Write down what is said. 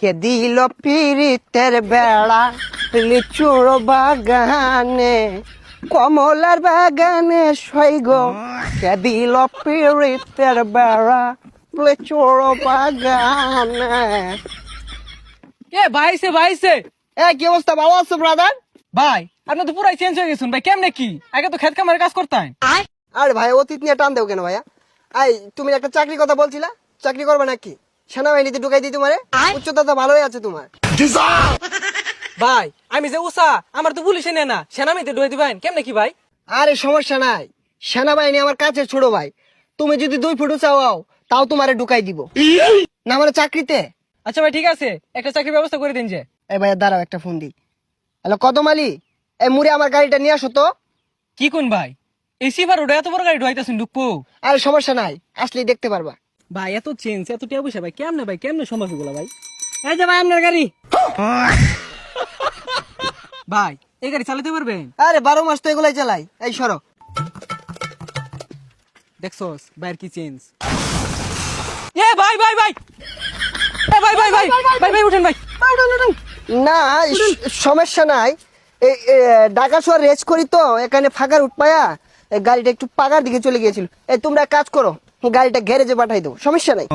কে দিল পিরিতের বেড়া লিচুর বাগানে কমলার বাগানে সৈগ কে দিল পিরিতের বেড়া লিচুর বাগানে। ভাইছে কি অবস্থা, ভালো আছো ব্রাদার? ভাই আপনি তো পুরাই চেঞ্জ হয়ে গেছেন ভাই, কেমনে কি? আগে তো খেত কামারে কাজ করতেন। আরে ভাই অতীত নিয়ে টান দেও কেন ভাইয়া? তুমি একটা চাকরির কথা বলছিলা, চাকরি করবে নাকি? সেনাবাহিনীতে ঢুকাই দিই তোমারে, উচ্চতা তো ভালোই আছে তোমার। ভাই আমি যে উষা, আমার তো পুলিশে নেয় না, সেনামিতে ঢুকে দিবেন কেমনে কি ভাই? আরে সমস্যা নাই, সেনাবাহিনী আমার কাছে ছোট ভাই। তুমি যদি 2 ফুট চাও তাও তোমারে ঢুকাই দিব না আমার চাকরিতে। আচ্ছা ভাই ঠিক আছে, একটা চাকরির ব্যবস্থা করে দিন যে। এই ভাইয়া দাঁড়াও, একটা ফোন দিই। হ্যালো কদম আলী, এই মুড়ে আমার গাড়িটা নিয়ে আসো তো। কি কোন ভাই, এই সিফার ওটা এত বড় গাড়ি ঢুকাইতেছেন ঢুকবো? আরে সমস্যা নাই, আসলেই দেখতে পারবা। ভাই এত চেঞ্জ এত টিয়া পয়সা ভাই কেমনে সম্ভব এগুলো ভাই? এই যে ভাই আপনার গাড়ি। ভাই এই গাড়ি চালাতে পারবেন? আরে 12 মাস তো এগুলাই চালাই। এই সরো। দেখছস ভাইয়ের কি চেঞ্জ। এ ভাই ভাই ভাই এ ভাই ভাই ভাই ভাই ভাই উঠেন ভাই। না সমস্যা নাই, এই ঢাকা শহর রেস করি তো, এখানে ফাঁকার উঠপায়া গাড়িটা একটু পাকার দিকে চলে গিয়েছিল। এই তোমরা এক কাজ করো, গাড়িটা গ্যারেজে পাঠাই দেবো, সমস্যা নাই।